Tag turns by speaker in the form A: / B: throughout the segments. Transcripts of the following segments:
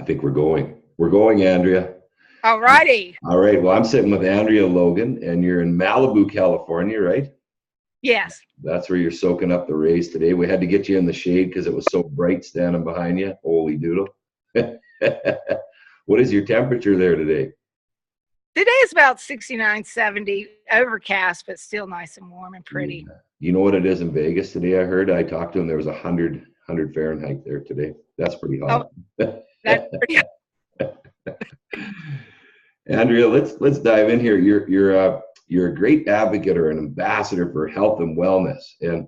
A: I think we're going. We're going, Andrea.
B: All righty.
A: All right. Well, I'm sitting with Andrea Logan, and you're in Malibu, California, right?
B: Yes.
A: That's where you're soaking up the rays today. We had to get you in the shade because it was so bright standing behind you. Holy doodle. What is your temperature there today?
B: Today is about 69, 70, overcast, but still nice and warm and pretty.
A: Yeah. You know what it is in Vegas today? I heard. I talked to him. There was 100 Fahrenheit there today. That's pretty
B: Oh,
A: hot.
B: that's pretty.
A: Andrea, let's dive in here. You're a great advocate or an ambassador for health and wellness, and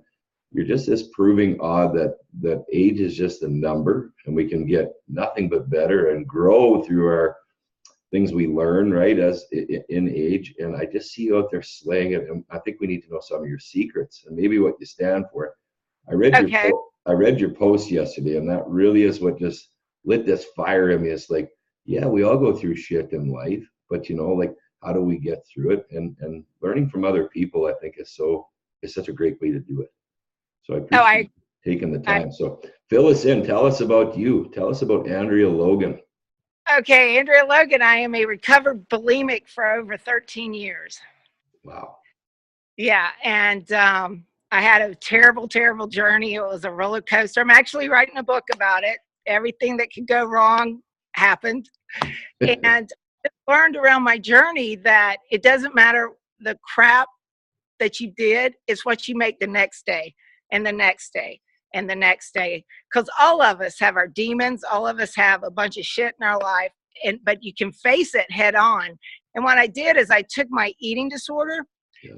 A: you're just this proving odd that age is just a number, and we can get nothing but better and grow through our things we learn, right, as in age. And I just see you out there slaying it, and I think we need to know some of your secrets and maybe what you stand for.
B: Okay.
A: I read your post yesterday, and that really is what just lit this fire in me. It's like, yeah, we all go through shit in life, but like, how do we get through it? And learning from other people, I think, is such a great way to do it. So I appreciate taking the
B: I
A: time. So fill us in. Tell us about you. Tell us about Andrea Logan.
B: okay, Andrea Logan. I am a recovered bulimic for over 13 years.
A: Wow.
B: Yeah, and I had a terrible, terrible journey. It was a roller coaster. I'm actually writing a book about it. Everything that could go wrong happened. And I learned around my journey that it doesn't matter the crap that you did, it's what you make the next day and the next day and the next day. Because all of us have our demons. All of us have a bunch of shit in our life, but you can face it head on. And what I did is I took my eating disorder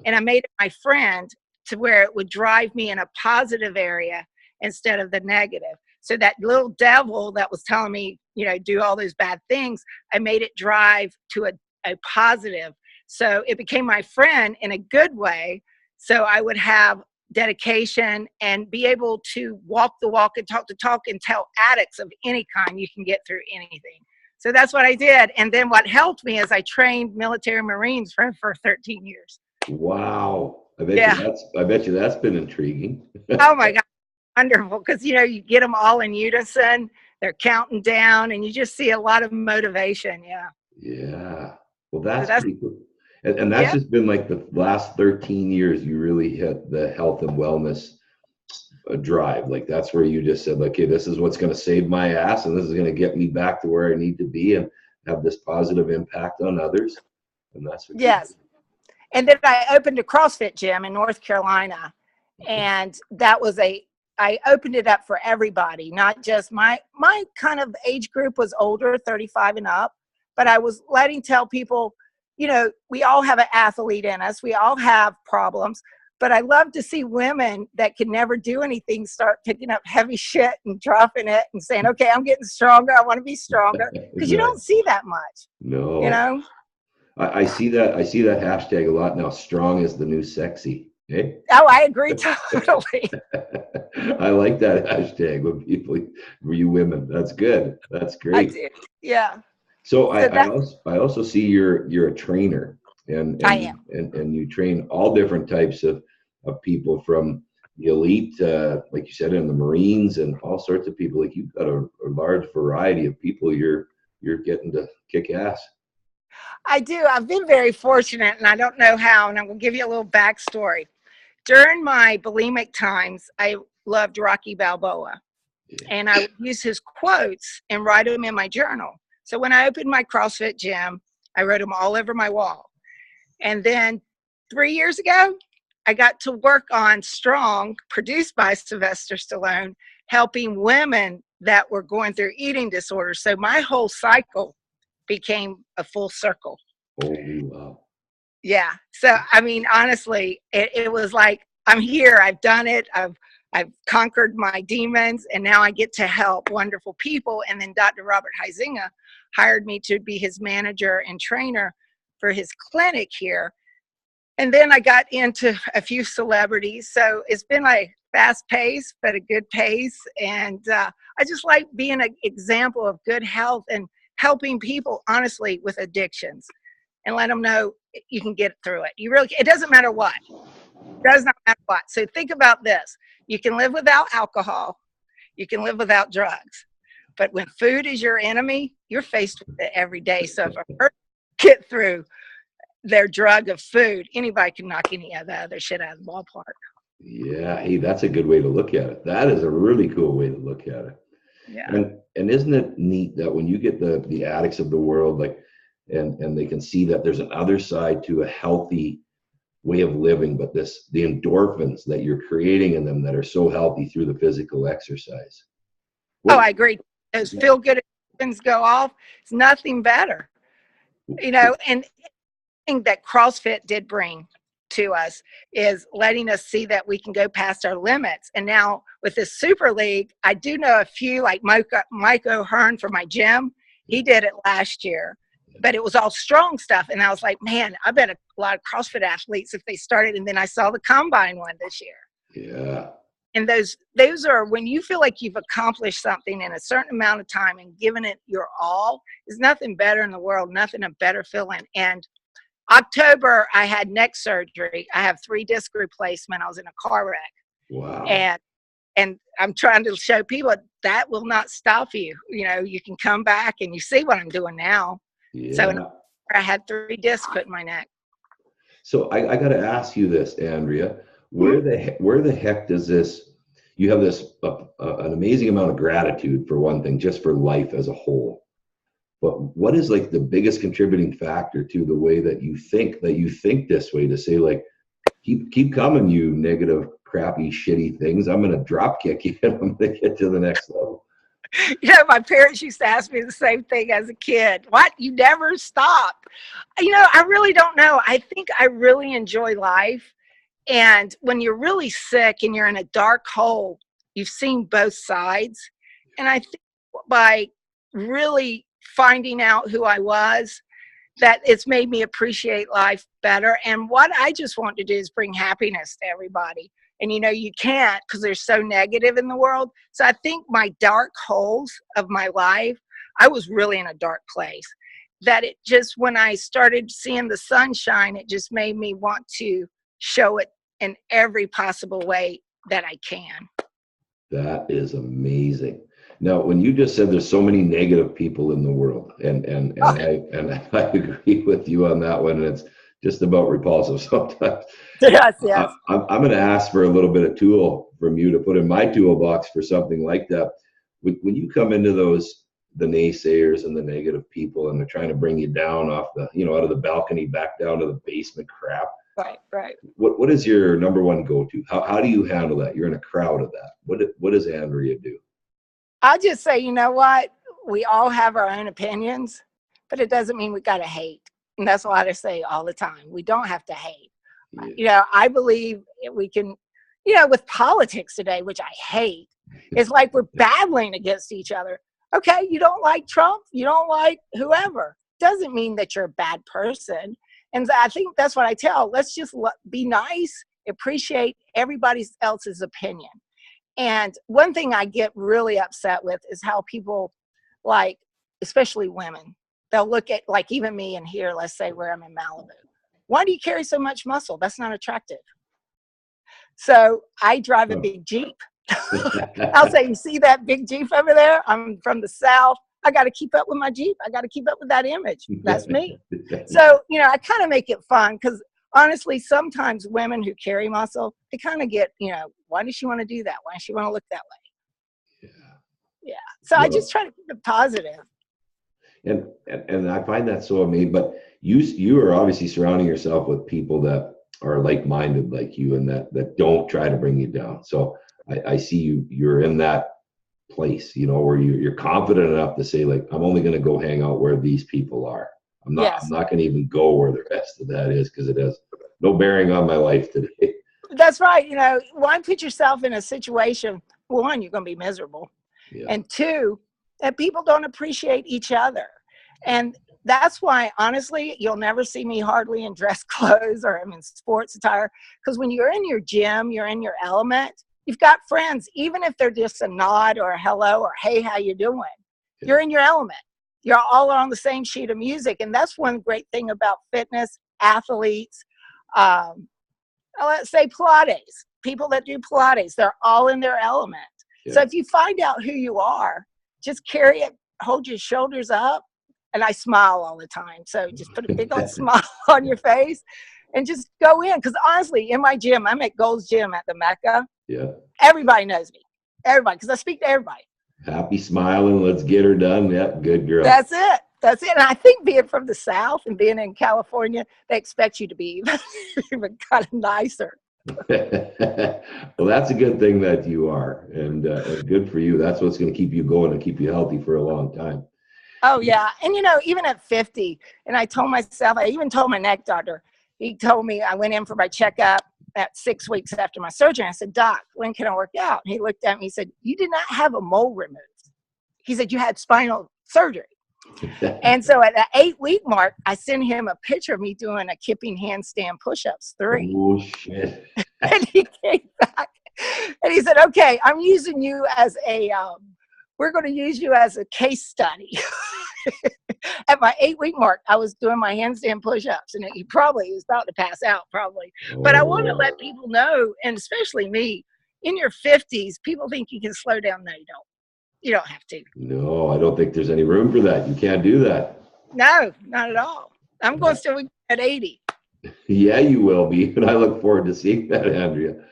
B: and I made it my friend to where it would drive me in a positive area instead of the negative. So that little devil that was telling me, do all those bad things, I made it drive to a positive. So it became my friend in a good way. So I would have dedication and be able to walk the walk and talk the talk and tell addicts of any kind you can get through anything. So that's what I did. And then what helped me is I trained military Marines for 13 years.
A: Wow. I bet you that's been intriguing.
B: Oh my God. Wonderful. Because, you get them all in unison. They're counting down and you just see a lot of motivation. Yeah.
A: Yeah. Well, that's
B: So
A: pretty cool. And that's just been like the last 13 years you really hit the health and wellness drive. Like that's where you just said, okay, this is what's going to save my ass and this is going to get me back to where I need to be and have this positive impact on others. And that's what
B: yes. And then I opened a CrossFit gym in North Carolina. And that was I opened it up for everybody, not just my kind of age group was older, 35 and up, but I was tell people, we all have an athlete in us. We all have problems, but I love to see women that can never do anything start picking up heavy shit and dropping it and saying, okay, I'm getting stronger. I want to be stronger. Because you don't see that much.
A: No. I see that hashtag a lot now. Strong is the new sexy. Hey?
B: Oh, I agree totally.
A: I like that hashtag with people, for you women. That's good. That's great.
B: I do. Yeah.
A: So I also see you're a trainer, and
B: I am,
A: and you train all different types of people, from the elite, like you said, in the Marines, and all sorts of people. Like you've got a large variety of people you're getting to kick ass.
B: I do. I've been very fortunate, and I don't know how, and I'm going to give you a little backstory. During my bulimic times, I loved Rocky Balboa, and I would use his quotes and write them in my journal. So when I opened my CrossFit gym, I wrote them all over my wall. And then 3 years ago, I got to work on Strong, produced by Sylvester Stallone, helping women that were going through eating disorders. So my whole cycle became a full circle.
A: Oh, wow.
B: Yeah. So, I mean, honestly, it was like, I'm here. I've done it. I've conquered my demons, and now I get to help wonderful people. And then Dr. Robert Huizinga hired me to be his manager and trainer for his clinic here. And then I got into a few celebrities. So it's been like fast pace, but a good pace. And I just like being an example of good health and helping people, honestly, with addictions, and let them know you can get through it. It doesn't matter what. It does not matter what. So think about this. You can live without alcohol. You can live without drugs. But when food is your enemy, you're faced with it every day. So if a person get through their drug of food, anybody can knock any of the other shit out of the ballpark.
A: Yeah, hey, that's a good way to look at it. That is a really cool way to look at it.
B: Yeah.
A: And isn't it neat that when you get the addicts of the world, like, and they can see that there's an other side to a healthy way of living, but the endorphins that you're creating in them that are so healthy through the physical exercise.
B: Oh, I agree. Those feel good things go off. It's nothing better, and thing that CrossFit did bring to us is letting us see that we can go past our limits. And now with this Super League, I do know a few, like Mike O'Hearn from my gym. He did it last year, but it was all strong stuff. And I was like, man, I bet a lot of CrossFit athletes, if they started, and then I saw the combine one this year.
A: Yeah.
B: And those are when you feel like you've accomplished something in a certain amount of time and given it your all. There's nothing better in the world, nothing a better feeling. And October, I had neck surgery. I have 3 disc replacement. I was in a car wreck.
A: Wow.
B: And I'm trying to show people that will not stop you. You can come back, and you see what I'm doing now.
A: Yeah.
B: So I had 3 discs put in my neck.
A: So I got to ask you this, Andrea. Where the heck does this? You have this an amazing amount of gratitude for one thing, just for life as a whole. But what is like the biggest contributing factor to the way that you think this way, to say, like, keep coming, you negative, crappy, shitty things. I'm going to drop kick you and I'm going to get to the next level.
B: My parents used to ask me the same thing as a kid. What? You never stop. I really don't know. I think I really enjoy life. And when you're really sick and you're in a dark hole, you've seen both sides. And I think by really finding out who I was, that it's made me appreciate life better. And what I just want to do is bring happiness to everybody. And you can't, because they're so negative in the world. So I think my dark holes of my life, I was really in a dark place. That it just, when I started seeing the sunshine, it just made me want to show it in every possible way that I can.
A: That is amazing. Now, when you just said there's so many negative people in the world, and I agree with you on that one, and it's just about repulsive sometimes.
B: Yes.
A: I'm going to ask for a little bit of tool from you to put in my toolbox for something like that. When you come into the naysayers and the negative people, and they're trying to bring you down off out of the balcony back down to the basement crap.
B: Right.
A: What is your number one go-to? How do you handle that? You're in a crowd of that. What does Andrea do?
B: I'll just say, you know what? We all have our own opinions, but it doesn't mean we got to hate. And that's what I say all the time. We don't have to hate. Yeah. I believe we can, with politics today, which I hate, it's like we're battling against each other. Okay, you don't like Trump, you don't like whoever. Doesn't mean that you're a bad person. And I think that's what I tell. Let's just be nice, appreciate everybody else's opinion. And one thing I get really upset with is how people, like, especially women, they'll look at, like, even me in here, let's say where I'm in Malibu. Why do you carry so much muscle? That's not attractive. So I drive a big Jeep. I'll say, you see that big Jeep over there? I'm from the South. I got to keep up with my Jeep. I got to keep up with that image. That's me. So, I kind of make it fun, because honestly, sometimes women who carry muscle, they kind of get, why does she want to do that? Why does she want to look that way? Yeah. So I just try to keep it positive.
A: And I find that so amazing. But you are obviously surrounding yourself with people that are like-minded like you, and that don't try to bring you down. So I see you're in that place, where you're confident enough to say, like, I'm only going to go hang out where these people are. I'm not going to even go where the rest of that is, because it has no bearing on my life today.
B: That's right. Why put yourself in a situation, one, you're going to be miserable. Yeah. And two, that people don't appreciate each other. And that's why, honestly, you'll never see me hardly in dress clothes or I'm in sports attire. Because when you're in your gym, you're in your element. You've got friends, even if they're just a nod or a hello or hey, how you doing? Yeah. You're in your element. You're all on the same sheet of music. And that's one great thing about fitness, athletes, let's say Pilates, people that do Pilates, they're all in their element. Yeah. So if you find out who you are, just carry it, hold your shoulders up. And I smile all the time. So just put a big old smile on your face and just go in. Because honestly, in my gym, I'm at Gold's Gym at the Mecca.
A: Yeah.
B: Everybody knows me. Everybody, because I speak to everybody.
A: Happy smiling. Let's get her done. Yep. Good girl.
B: That's it. That's it. And I think being from the South and being in California, they expect you to be even kind of nicer.
A: Well, that's a good thing that you are, and good for you. That's what's going to keep you going and keep you healthy for a long time.
B: Oh, yeah. And, even at 50, and I told myself, I even told my neck doctor, he told me, I went in for my checkup at 6 weeks after my surgery. I said, Doc, when can I work out? And he looked at me, he said, you did not have a mole removed. He said, you had spinal surgery. And so at the 8-week mark, I sent him a picture of me doing a kipping handstand push-ups 3.
A: Oh, shit.
B: And he came back and he said, okay, I'm using you as we're going to use you as a case study. At my 8-week mark, I was doing my handstand push-ups, and he probably was about to pass out, probably. But I want to let people know, and especially me, in your 50s, people think you can slow down. No, you don't. You don't have to.
A: No, I don't think there's any room for that. You can't do that.
B: No, not at all. I'm going to still at 80.
A: Yeah, you will be, and I look forward to seeing that, Andrea.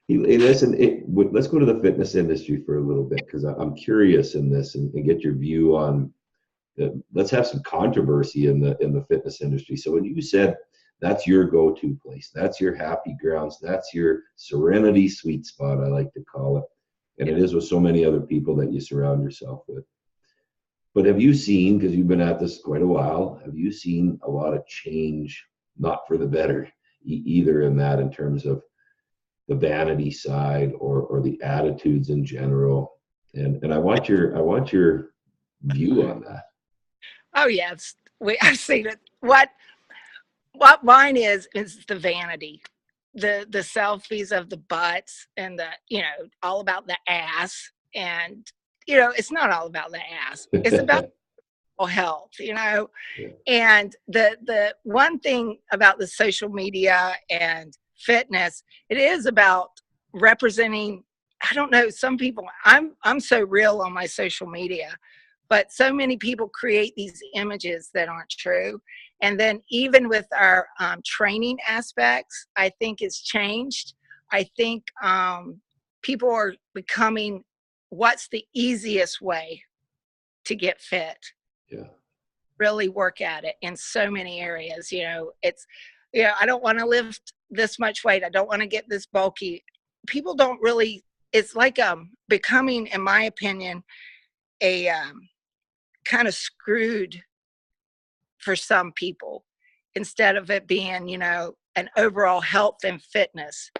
A: Hey, listen, let's go to the fitness industry for a little bit, because I'm curious in this and get your view on. Let's have some controversy in the fitness industry. So when you said that's your go-to place, that's your happy grounds, that's your serenity sweet spot, I like to call it, and it is with so many other people that you surround yourself with. But have you seen, because you've been at this quite a while, have you seen a lot of change, not for the better, either in terms of the vanity side or the attitudes in general? And I want your view on that.
B: Oh, yes. I've seen it. What mine is the vanity, the selfies of the butts and all about the ass. And, it's not all about the ass. It's about health,
A: Yeah.
B: And the one thing about the social media and fitness, it is about representing. I don't know, some people, I'm so real on my social media, but so many people create these images that aren't true. And then even with our training aspects, I think it's changed. I think people are becoming, what's the easiest way to get fit?
A: Yeah.
B: Really work at it in so many areas. It's, I don't want to lift this much weight. I don't want to get this bulky. People don't really, it's like becoming, in my opinion, a kind of screwed for some people, instead of it being, an overall health and fitness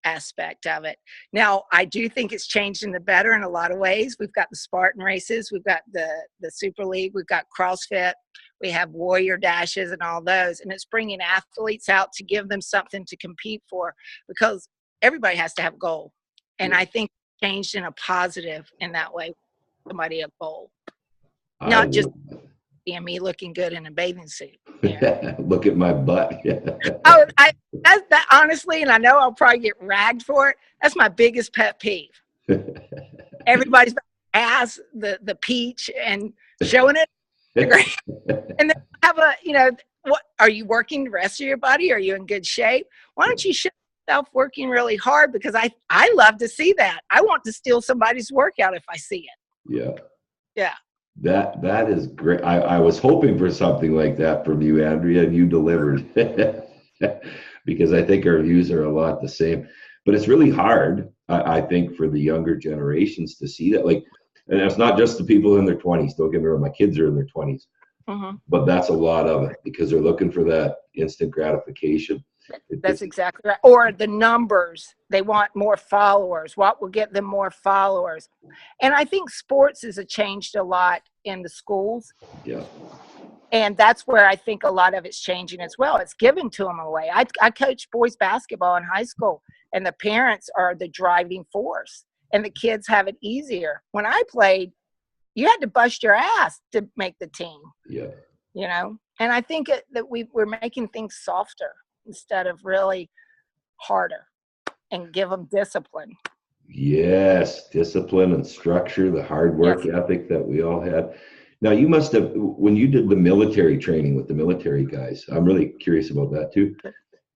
B: aspect of it. Now, I do think it's changed in the better in a lot of ways. We've got the Spartan races, we've got the Super League, we've got CrossFit, we have Warrior Dashes and all those, and it's bringing athletes out to give them something to compete for, because everybody has to have a goal. And I think it's changed in a positive in that way. Somebody a goal, not just being me looking good in a bathing suit.
A: Look at my butt.
B: Oh, that honestly, and I know I'll probably get ragged for it. That's my biggest pet peeve. Everybody's ass the peach and showing it, and then have what are you working the rest of your body? Are you in good shape? Why don't you show yourself working really hard? Because I love to see that. I want to steal somebody's workout if I see it. Yeah.
A: That is great. I was hoping for something like that from you, Andrea, and you delivered. Because I think our views are a lot the same. But it's really hard, I think, for the younger generations to see that. And it's not just the people in their 20s. Don't get me wrong, my kids are in their 20s. Mm-hmm. But that's a lot of it, because they're looking for that instant gratification.
B: That's exactly right. Or the numbers. They want more followers. What will get them more followers? And I think sports has changed a lot in the schools.
A: Yeah.
B: And that's where I think a lot of it's changing as well. It's given to them away. I coach boys basketball in high school, and the parents are the driving force, and the kids have it easier. When I played, you had to bust your ass to make the team.
A: Yeah.
B: And I think that we're making things softer instead of really harder, and give them discipline.
A: Yes, discipline and structure, the hard work
B: Yes.
A: ethic that we all had. Now, you must have, when you did the military training with the military guys, I'm really curious about that too.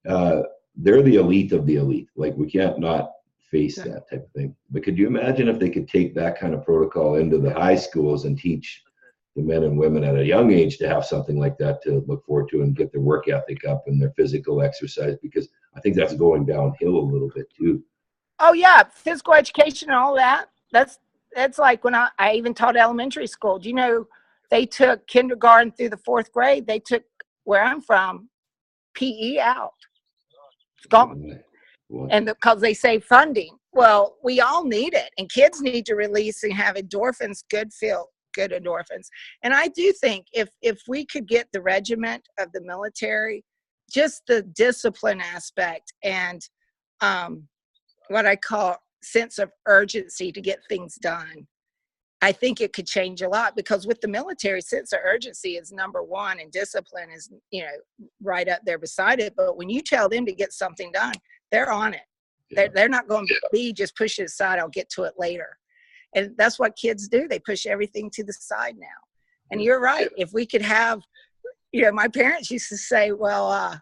A: Uh, they're the elite of the elite. Like, we can't not face that type of thing. But could you imagine if they could take that kind of protocol into the high schools and teach the men and women at a young age to have something like that to look forward to and get their work ethic up and their physical exercise? Because I think that's going downhill a little bit too.
B: Oh yeah, physical education and all that. That's like when I even taught elementary school. Do you know they took kindergarten through the fourth grade? They took where I'm from PE out. It's gone.
A: What?
B: And because they save funding. Well, we all need it, and kids need to release and have endorphins, good endorphins. And I do think if we could get the regiment of the military, just the discipline aspect and what I call sense of urgency to get things done, I think it could change a lot, because with the military, sense of urgency is number one and discipline is, right up there beside it. But when you tell them to get something done, they're on it. They're not going to be just push it aside. I'll get to it later. And that's what kids do. They push everything to the side now. And you're right. If we could have, my parents used to say, well,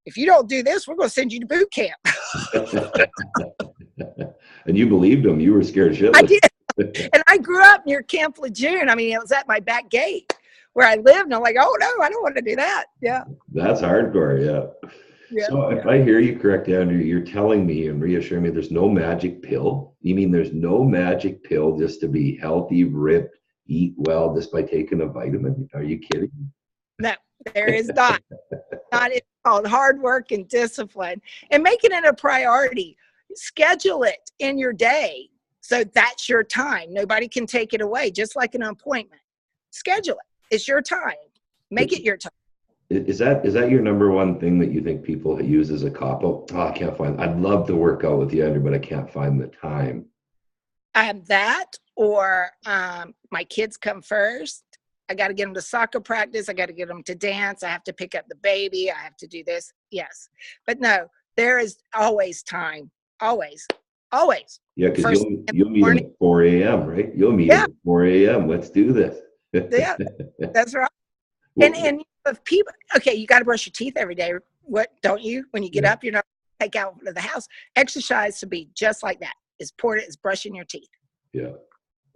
B: if you don't do this, we're going to send you to boot camp.
A: And you believed them. You were scared shitless.
B: I did. And I grew up near Camp Lejeune. I mean, it was at my back gate where I lived. And I'm like, oh, no, I don't want to do that. Yeah.
A: That's hardcore. Yeah. So if I hear you correct, Andrea, you're telling me and reassuring me there's no magic pill. You mean there's no magic pill just to be healthy, ripped, eat well just by taking a vitamin? Are you kidding?
B: No, there is not. It's called hard work and discipline and making it a priority. Schedule it in your day. So that's your time. Nobody can take it away, just like an appointment. Schedule it. It's your time. Make it your time.
A: Is that your number one thing that you think people use as a cop-out? Oh, I can't find. I'd love to work out with you, Andrew, but I can't find the time.
B: That, or my kids come first. I got to get them to soccer practice. I got to get them to dance. I have to pick up the baby. I have to do this. Yes. But no, there is always time. Always.
A: Yeah, because you'll meet them at 4 a.m., right? You'll meet them at 4 a.m. Let's do this.
B: Yeah, that's right. And if people, okay, you got to brush your teeth every day. What, don't you? When you get up, you're not take out of the house. Exercise to be just like that. It's important as brushing your teeth.
A: Yeah,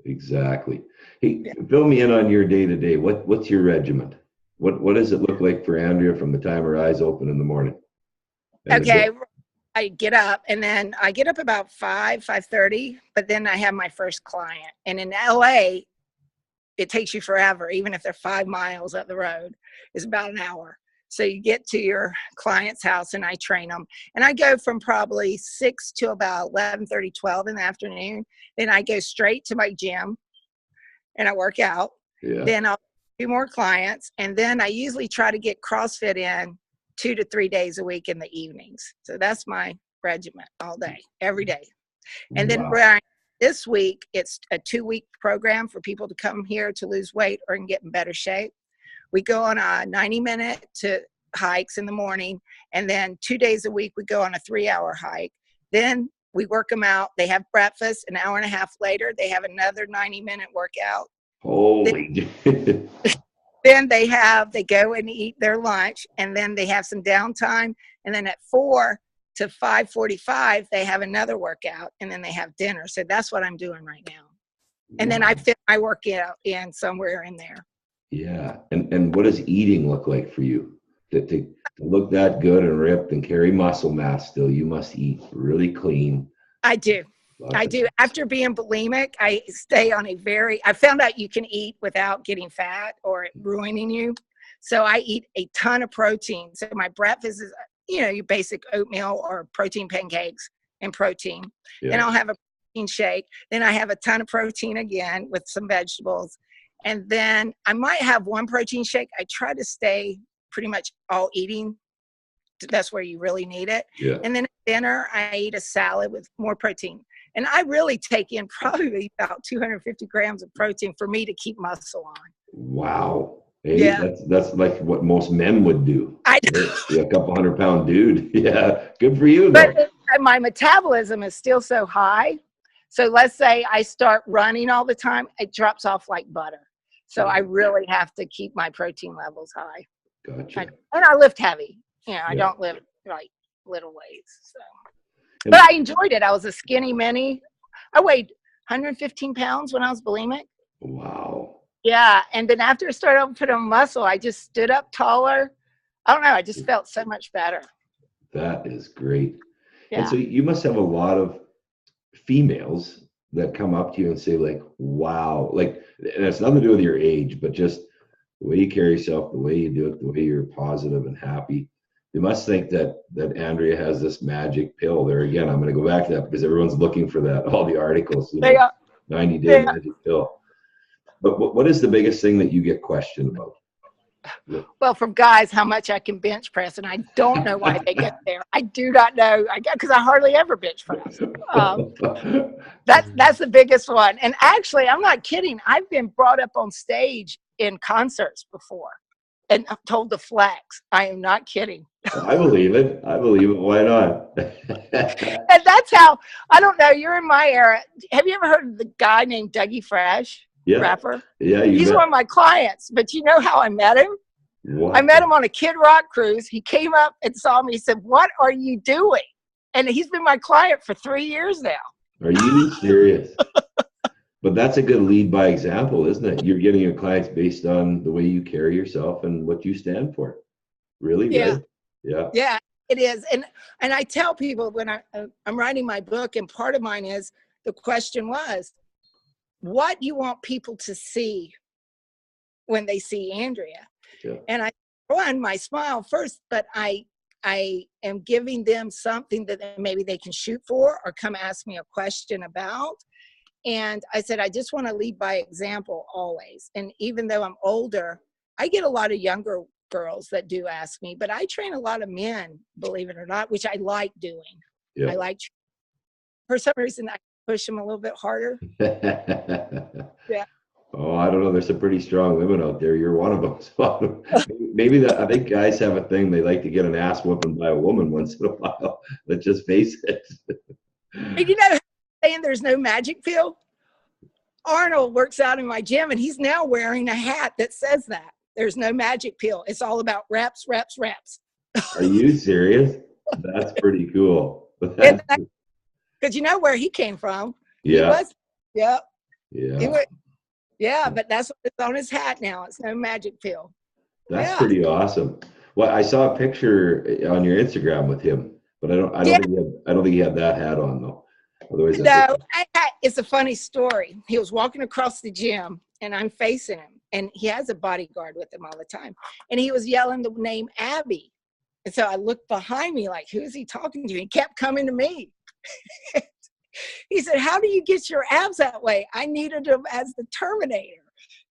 A: exactly. Hey, fill me in on your day-to-day. What's your regiment? What does it look like for Andrea from the time her eyes open in the morning?
B: Okay, I get up, and then I get up about 5:30, but then I have my first client. And in LA, it takes you forever, even if they're 5 miles up the road. It's about an hour. So you get to your client's house, and I train them. And I go from probably 6 to about 11:30, 12 in the afternoon. Then I go straight to my gym, and I work out.
A: Yeah.
B: Then I'll do more clients. And then I usually try to get CrossFit in 2 to 3 days a week in the evenings. So that's my regiment all day, every day. And then this week, it's a 2-week program for people to come here to lose weight or get in better shape. We go on a 90-minute to hikes in the morning, and then 2 days a week we go on a 3-hour hike. Then we work them out. They have breakfast. An hour and a half later, they have another 90-minute workout.
A: Holy.
B: Then they go and eat their lunch, and then they have some downtime. And then at 4 to 5:45, they have another workout, and then they have dinner. So that's what I'm doing right now. And then I fit my workout in somewhere in there.
A: Yeah. And what does eating look like for you? To look that good and ripped and carry muscle mass still, you must eat really clean.
B: I do. After being bulimic, I stay on I found out you can eat without getting fat or it ruining you. So I eat a ton of protein. So my breakfast is, your basic oatmeal or protein pancakes and protein. Yeah. Then I'll have a protein shake. Then I have a ton of protein again with some vegetables. And then I might have one protein shake. I try to stay pretty much all eating. That's where you really need it.
A: Yeah.
B: And then at dinner, I eat a salad with more protein. And I really take in probably about 250 grams of protein for me to keep muscle on.
A: Wow. Hey, that's like what most men would do. I know. Yeah, a couple 100-pound dude. Yeah, good for you, though.
B: But my metabolism is still so high So let's say I start running all the time, it drops off like butter. So I really have to keep my protein levels high.
A: Gotcha.
B: And I lift heavy. You know, I
A: Yeah.
B: don't lift like little weights. So,
A: And
B: but I enjoyed it. I was a skinny mini. I weighed 115 pounds when I was bulimic.
A: wow.
B: Yeah, and then after I started putting on muscle, I just stood up taller. I don't know. I just felt so much better.
A: That is great. And
B: Yeah.
A: so you must have a lot of females that come up to you and say like, wow, like, and it's nothing to do with your age, but just the way you carry yourself, the way you do it, the way you're positive and happy. They must think that Andrea has this magic pill. There again, I'm going to go back to that because everyone's looking for that. All the articles, you know,
B: They are.
A: 90-day magic pill. But what is the biggest thing that you get questioned about?
B: Well, from guys, how much I can bench press, and I don't know why they get there. I do not know. Because I hardly ever bench press. That's the biggest one. And actually, I'm not kidding. I've been brought up on stage in concerts before, and I'm told to flex. I am not kidding.
A: I believe it. I believe it. Why not?
B: And that's how. I don't know. You're in my era. Have you ever heard of the guy named Dougie Fresh?
A: Yeah.
B: Rapper.
A: Yeah,
B: He's one of my clients. But you know how I met him?
A: What?
B: I met him on a Kid Rock cruise. He came up and saw me. He said, "What are you doing?" And he's been my client for 3 years now.
A: Are you serious? But that's a good lead by example, isn't it? You're getting your clients based on the way you carry yourself and what you stand for. Really,
B: Yeah.
A: right? Yeah.
B: Yeah, it is. And I tell people when I'm writing my book, and part of mine is the question was, what you want people to see when they see Andrea?
A: Yeah.
B: And I run my smile first, but I am giving them something that maybe they can shoot for or come ask me a question about. And I said, I just want to lead by example always. And even though I'm older, I get a lot of younger girls that do ask me, but I train a lot of men, believe it or not, which I like doing.
A: Yeah.
B: I like, for some reason, I push them a little bit harder. Yeah.
A: Oh, I don't know. There's some pretty strong women out there. You're one of them. So maybe that, I think guys have a thing. They like to get an ass whooping by a woman once in a while. Let's just face it.
B: And you know, saying there's no magic pill. Arnold works out in my gym, and he's now wearing a hat that says that there's no magic pill. It's all about reps, reps, reps.
A: Are you serious? That's pretty cool.
B: Because you know where he came from.
A: Yeah.
B: He was, yeah.
A: Yeah.
B: Yeah, but that's what's on his hat now. It's no magic pill.
A: That's pretty awesome. Well, I saw a picture on your Instagram with him, but I don't think he had that hat on though. Otherwise,
B: no, it's a funny story. He was walking across the gym, and I'm facing him, and he has a bodyguard with him all the time, and he was yelling the name Abby, and so I looked behind me like, who is he talking to? He kept coming to me. He said, "How do you get your abs that way? I needed them as the Terminator."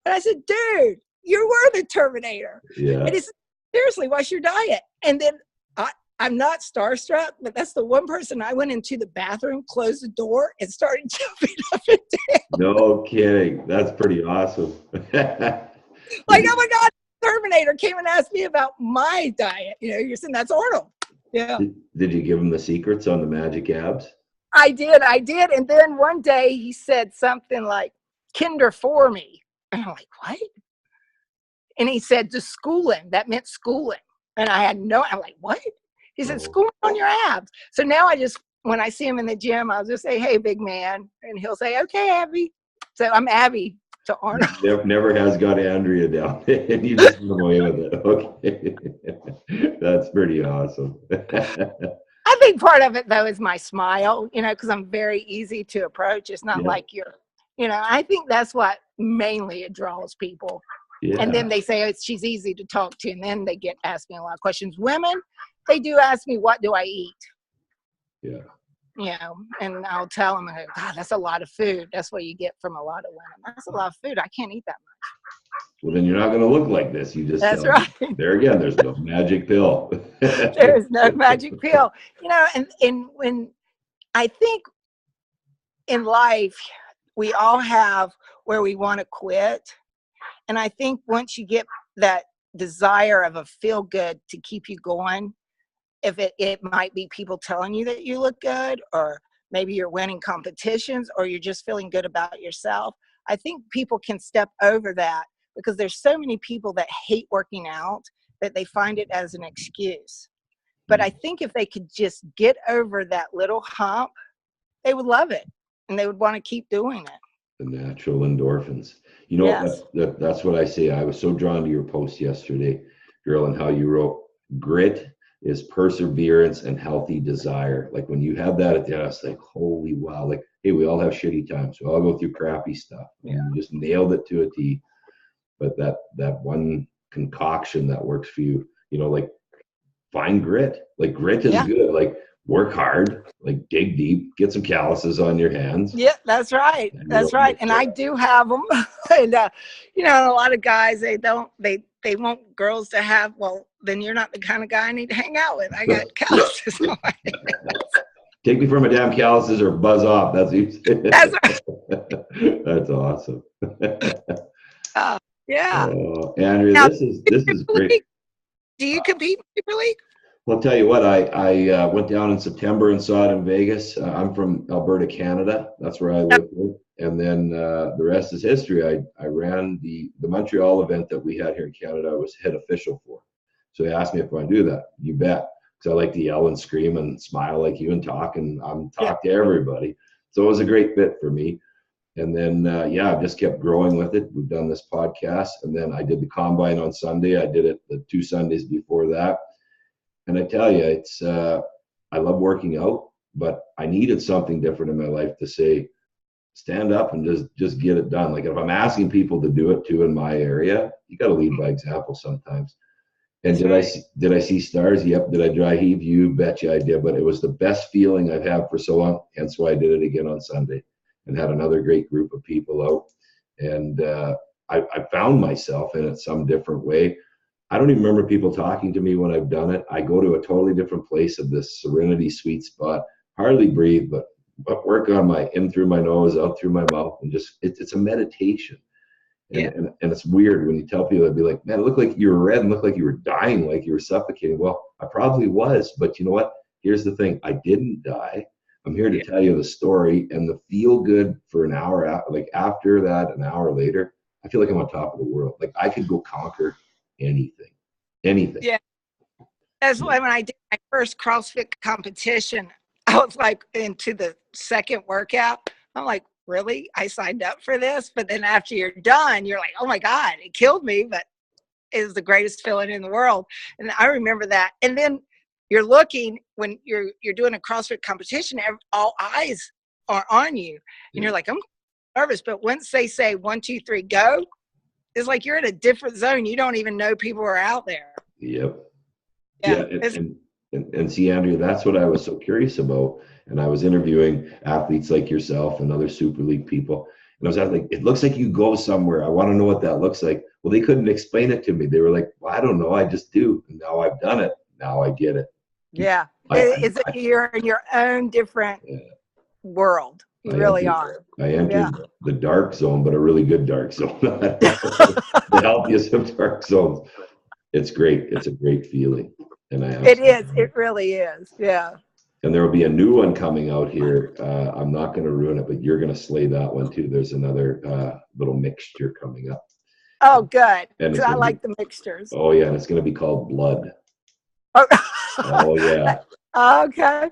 B: And I said, "Dude, you were the Terminator."
A: Yeah.
B: And he said, "Seriously, what's your diet?" And then I'm not starstruck, but that's the one person I went into the bathroom, closed the door, and started jumping up and down.
A: No kidding. That's pretty awesome.
B: Like, oh my God, Terminator came and asked me about my diet. You know, you're saying that's Arnold. Yeah.
A: Did you give him the secrets on the magic abs?
B: I did. And then one day he said something like, "Kinder for me." And I'm like, what? And he said, "to schooling." That meant schooling. And I'm like, what? He said, "Schooling on your abs." So now when I see him in the gym, I'll just say, "Hey, big man." And he'll say, "Okay, Abby." So I'm Abby to Arnold.
A: Never has got Andrea down. And you just went away with it. Okay. That's pretty awesome.
B: I think part of it, though, is my smile, you know, because I'm very easy to approach. It's not like I think that's what mainly it draws people.
A: Yeah.
B: And then they say, "Oh, she's easy to talk to." And then they ask me a lot of questions. Women, they do ask me, "What do I eat?"
A: Yeah.
B: You know, and I'll tell them, "God, that's a lot of food." That's what you get from a lot of women. That's a lot of food. I can't eat that much.
A: Well, then you're not going to look like this. You just
B: That's right.
A: There again, there's no magic pill.
B: There's no magic pill. You know, and when I think in life, we all have where we want to quit. And I think once you get that desire of a feel good to keep you going, if it might be people telling you that you look good, or maybe you're winning competitions, or you're just feeling good about yourself. I think people can step over that, because there's so many people that hate working out that they find it as an excuse. But I think if they could just get over that little hump, they would love it and they would want to keep doing it.
A: The natural endorphins. You know,
B: Yes.
A: that's what I say. I was so drawn to your post yesterday, girl, and how you wrote, grit is perseverance and healthy desire. Like when you had that at the end, I was like, holy wow. Like, hey, we all have shitty times. We all go through crappy stuff. And you just nailed it to a T. But that one concoction that works for you, you know, like find grit. Like grit is good. Like work hard, like dig deep, get some calluses on your hands.
B: Yeah, that's right. That's right. And I do have them. And, you know, a lot of guys, they want girls to have, well, then you're not the kind of guy I need to hang out with. I got calluses on my hands.
A: Take me for my damn calluses or buzz off. That's what you say.
B: That's right.
A: That's awesome.
B: Yeah.
A: Andrea,
B: Now,
A: this is great.
B: Do you compete in Super League?
A: Well, I'll tell you what, I went down in September and saw it in Vegas. I'm from Alberta, Canada. That's where I live. And then the rest is history. I ran the Montreal event that we had here in Canada. I was head official for. So he asked me if I want to do that. You bet. Because I like to yell and scream and smile like you and talk, and I'm talk to everybody. So it was a great fit for me. And then, I've just kept growing with it. We've done this podcast. And then I did the combine on Sunday. I did it the 2 Sundays before that. And I tell you, it's I love working out, but I needed something different in my life to say, stand up and just get it done. Like if I'm asking people to do it too in my area, you got to lead by example sometimes. And did I see stars? Yep. Did I dry heave? You betcha I did. But it was the best feeling I've had for so long. Hence why I did it again on Sunday and had another great group of people out. And I found myself in it some different way. I don't even remember people talking to me when I've done it. I go to a totally different place of this serenity sweet spot, hardly breathe, but work on my in through my nose, out through my mouth, and just it's a meditation. And it's weird when you tell people, they'd be like, man, it looked like you were red and looked like you were dying, like you were suffocating. Well, I probably was, but you know what? Here's the thing. I didn't die. I'm here to tell you the story, and the feel good for an hour, like after that, an hour later, I feel like I'm on top of the world. Like I could go conquer anything.
B: Yeah. That's why when I did my first CrossFit competition, I was like into the second workout. I'm like, really? I signed up for this? But then after you're done, you're like, oh my God, it killed me, but it was the greatest feeling in the world. And I remember that. And then you're looking when you're doing a CrossFit competition, all eyes are on you. And you're like, I'm nervous. But once they say 1, 2, 3, go, it's like you're in a different zone. You don't even know people are out there.
A: Yep.
B: Yeah.
A: And see, Andrea, that's what I was so curious about. And I was interviewing athletes like yourself and other Super League people. And I was like, it looks like you go somewhere. I want to know what that looks like. Well, they couldn't explain it to me. They were like, well, I don't know. I just do. And now I've done it. Now I get it.
B: Yeah. You're in your own different world. You really are.
A: I entered the dark zone, but a really good dark zone. The healthiest of dark zones. It's great. It's a great feeling. And
B: it is. It really is. Yeah.
A: And there will be a new one coming out here. I'm not going to ruin it, but you're going to slay that one too. There's another little mixture coming up.
B: Oh, good. Because I like the mixtures.
A: Oh, yeah. And it's going to be called Blood. Oh, yeah.
B: Okay.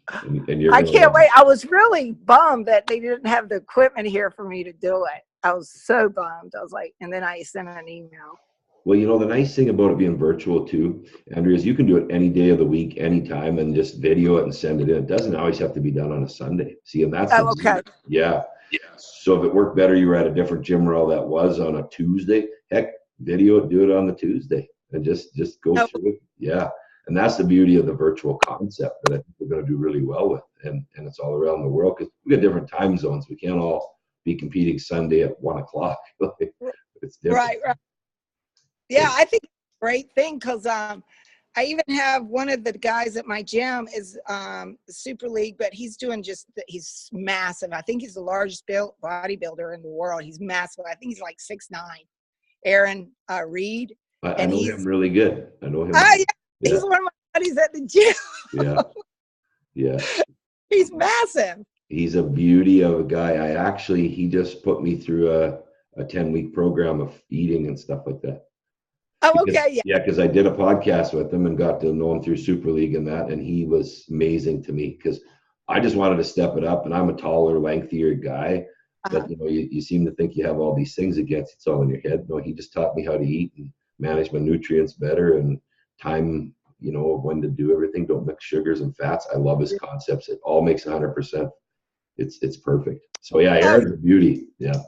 A: And
B: I can't wait. I was really bummed that they didn't have the equipment here for me to do it. I was so bummed. I was like, and then I sent an email.
A: Well, you know, the nice thing about it being virtual too, Andrea, is you can do it any day of the week, anytime, and just video it and send it in. It doesn't always have to be done on a Sunday. See, and that's
B: okay.
A: Yeah. So if it worked better, you were at a different gym where all that was on a Tuesday, heck, video it, do it on the Tuesday, and just go through it. Yeah. And that's the beauty of the virtual concept that I think we're going to do really well with. And it's all around the world because we got different time zones. We can't all be competing Sunday at 1 o'clock. It's different.
B: Right. Yeah, I think it's a great thing because I even have one of the guys at my gym is Super League, but he's he's massive. I think he's the largest bodybuilder in the world. He's massive. I think he's like 6'9". Aaron Reed.
A: I know him really good. I know him.
B: Yeah. He's one of my buddies at the gym.
A: Yeah.
B: He's massive.
A: He's a beauty of a guy. He just put me through a 10-week program of eating and stuff like that.
B: Oh,
A: Because,
B: okay. Yeah.
A: yeah, because I did a podcast with him and got to know him through Super League and that, and he was amazing to me because I just wanted to step it up, and I'm a taller, lengthier guy. But you seem to think you have all these things against it's all in your head. No, he just taught me how to eat and manage my nutrients better and time, of when to do everything. Don't mix sugars and fats. I love his concepts. It all makes 100%. It's perfect. So yeah, Aaron's a beauty. Yeah.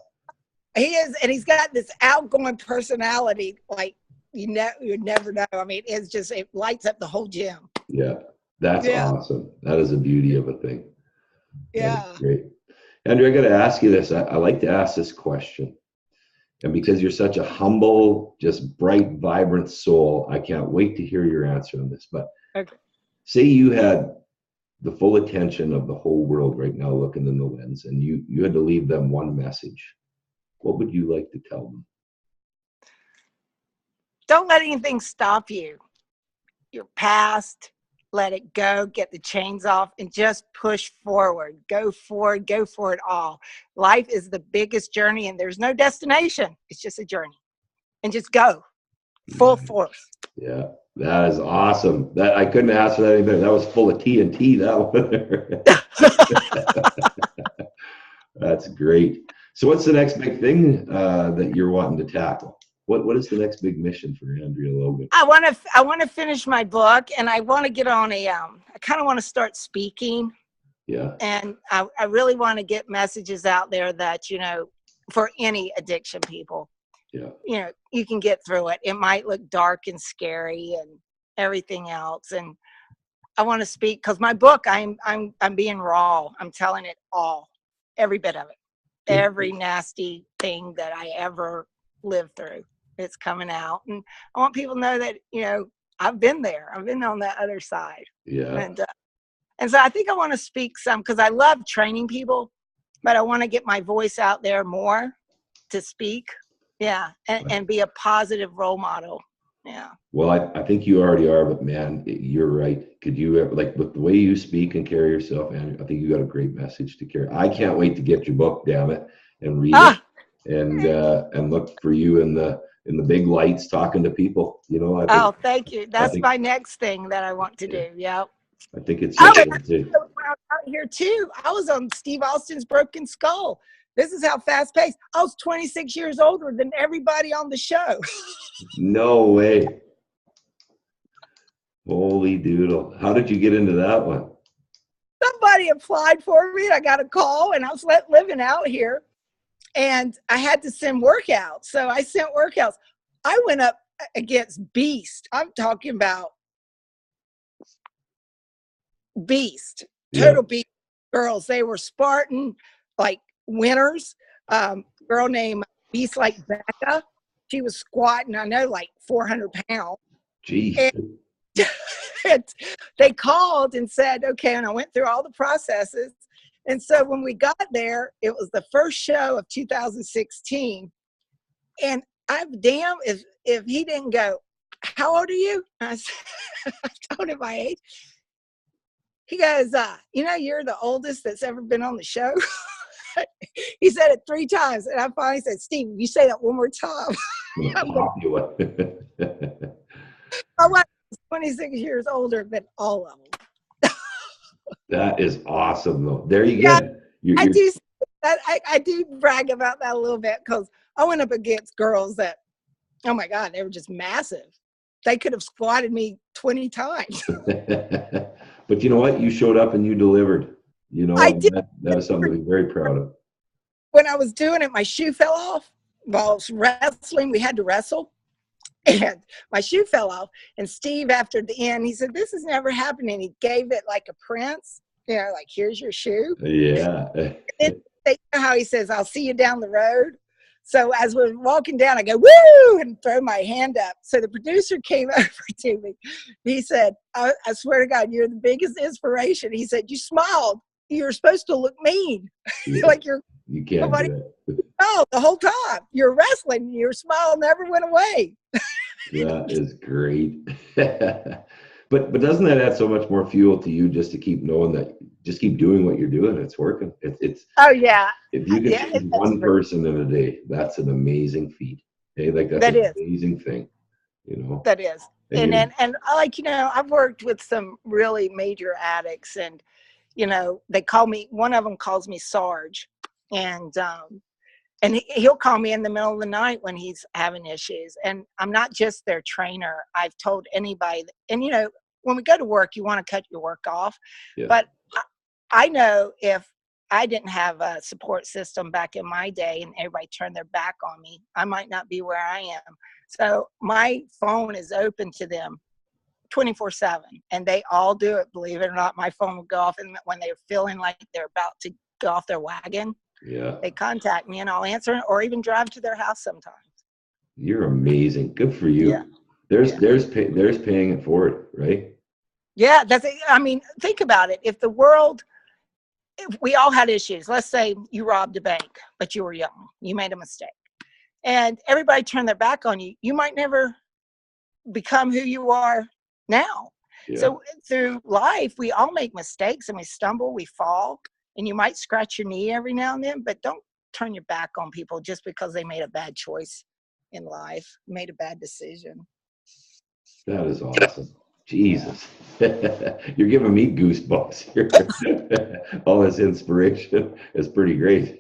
B: He is, and he's got this outgoing personality, like you'd never know. I mean, it lights up the whole gym.
A: Yeah, that's awesome. That is a beauty of a thing.
B: Yeah.
A: Great. Andrew, I got to ask you this. I like to ask this question. And because you're such a humble, just bright, vibrant soul, I can't wait to hear your answer on this. But say you had the full attention of the whole world right now looking in the lens, and you had to leave them one message. What would you like to tell them?
B: Don't let anything stop you. Your past, let it go, get the chains off, and just push forward. Go for it all. Life is the biggest journey, and there's no destination. It's just a journey. And just go full force.
A: Yeah, that is awesome. That I couldn't ask for that any better. That was full of TNT, that one. That's great. So what's the next big thing that you're wanting to tackle? What is the next big mission for Andrea Logan?
B: I want to finish my book, and I want to get on I kind of want to start speaking.
A: Yeah.
B: And I really want to get messages out there that, for any addiction people, you can get through it. It might look dark and scary and everything else. And I want to speak because my book, I'm being raw. I'm telling it all, every bit of it, every nasty thing that I ever lived through. It's coming out, and I want people to know that I've been there. I've been on that other side.
A: Yeah.
B: And so I think I want to speak some because I love training people, but I want to get my voice out there more to speak. Yeah, and be a positive role model. Yeah.
A: Well, I think you already are, but man, you're right. Could you ever, like, with the way you speak and carry yourself, Andrew, I think you got a great message to carry. I can't wait to get your book, damn it, and read it and look for you in the big lights talking to people.
B: Thank you. That's my next thing that I want to do. Yeah.
A: I think it's
B: when I was out here too. I was on Steve Austin's Broken Skull. This is how fast paced. I was 26 years older than everybody on the show.
A: No way. Holy doodle. How did you get into that one?
B: Somebody applied for me. I got a call, and I was living out here, and I had to send workouts. So I sent workouts. I went up against Beast. I'm talking about Beast, total beast girls. They were Spartan, like winners. Girl named Beast like Becca. She was squatting, I know, like 400 pounds.
A: Gee.
B: And they called and said, okay, and I went through all the processes. And so when we got there, it was the first show of 2016. And I'm damn if he didn't go, how old are you? I told him my age. He goes, you're the oldest that's ever been on the show. He said it 3 times. And I finally said, Steve, you say that one more time. I was 26 years older than all of them.
A: That is awesome, though. There you go.
B: I do brag about that a little bit because I went up against girls that, oh my God, they were just massive. They could have squatted me 20 times.
A: But you know what? You showed up and you delivered.
B: I did.
A: That is something to be very proud of.
B: When I was doing it, my shoe fell off. While I was wrestling, we had to wrestle. And my shoe fell off. And Steve, after the end, he said, this has never happened. And he gave it like a prince, like, here's your shoe.
A: Yeah.
B: And you know how he says, I'll see you down the road. So as we're walking down, I go, woo, and throw my hand up. So the producer came over to me. He said, I swear to God, you're the biggest inspiration. He said, you smiled. You're supposed to look mean.
A: Yeah.
B: Like
A: you can't do it.
B: No, the whole time. You're wrestling. Your smile never went away.
A: That is great. But doesn't that add so much more fuel to you just to keep knowing that, just keep doing what you're doing? It's working. It's
B: Oh yeah,
A: if you can
B: yeah,
A: change one person in a day, that's an amazing feat. Okay, like that's
B: that
A: an
B: is.
A: amazing thing, you know.
B: That is.
A: And you're
B: And I like, I've worked with some really major addicts, and they call me, one of them calls me Sarge. And he'll call me in the middle of the night when he's having issues. And I'm not just their trainer. I've told anybody, and when we go to work, you want to cut your work off.
A: yeah,
B: But I know if I didn't have a support system back in my day and everybody turned their back on me, I might not be where I am. So my phone is open to them 24/7, and they all do it. Believe it or not, my phone will go off, and when they're feeling like they're about to go off their wagon,
A: yeah.
B: they contact me and I'll answer it, or even drive to their house sometimes.
A: You're amazing. Good for
B: Yeah.
A: you. There's
B: Yeah.
A: there's paying it forward, right?
B: Yeah, that's it. I mean, think about it. If we all had issues, let's say you robbed a bank, but you were young, you made a mistake, and everybody turned their back on you, you might never become who you are now.
A: Yeah.
B: So through life, we all make mistakes and we stumble, we fall, and you might scratch your knee every now and then, but don't turn your back on people just because they made a bad choice in life, made a bad decision.
A: That is awesome.
B: Yeah.
A: Jesus. You're giving me goosebumps here. All this inspiration is pretty great.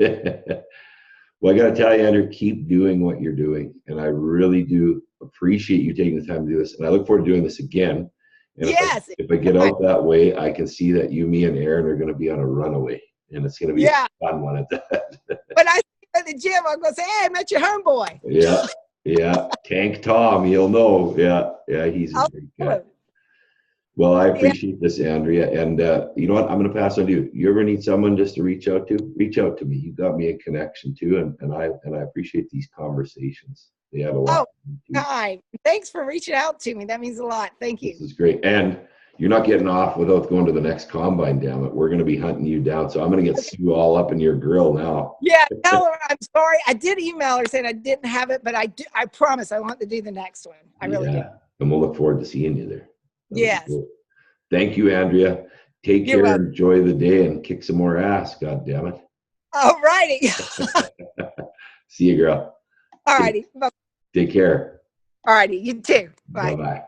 A: Well, I got to tell you, Andrew, keep doing what you're doing. And I really do appreciate you taking the time to do this. And I look forward to doing this again. And
B: Yes.
A: if I get out that way, I can see that you, me, and Aaron are going to be on a runaway. And it's going to be
B: Yeah.
A: a fun one at that.
B: When I see you at the gym, I'm going to say, hey, I met your homeboy.
A: Yeah. Yeah. Tank Tom, you'll know. Yeah. Yeah. He's a
B: I'll
A: great
B: follow
A: guy.
B: him.
A: Well, I
B: Yeah.
A: appreciate this, Andrea. And you know what? I'm going to pass on to you. You ever need someone just to reach out to? Reach out to me. You got me a connection too, and I appreciate these conversations. They add a lot.
B: Oh, hi. Thanks for reaching out to me. That means a lot. Thank you.
A: This is great. And you're not getting off without going to the next combine, damn it. We're going to be hunting you down. So I'm going to get Sue all up in your grill now.
B: Yeah, tell her I'm sorry. I did email her saying I didn't have it, but I promise I want to do the next one. I really do.
A: And we'll look forward to seeing you there.
B: Yes.
A: Cool. Thank you, Andrea. Take
B: You're
A: care.
B: welcome.
A: Enjoy the day and kick some more ass. God damn it.
B: All righty.
A: See you, girl.
B: All righty.
A: Take care.
B: All righty. You too. Bye.
A: Bye-bye.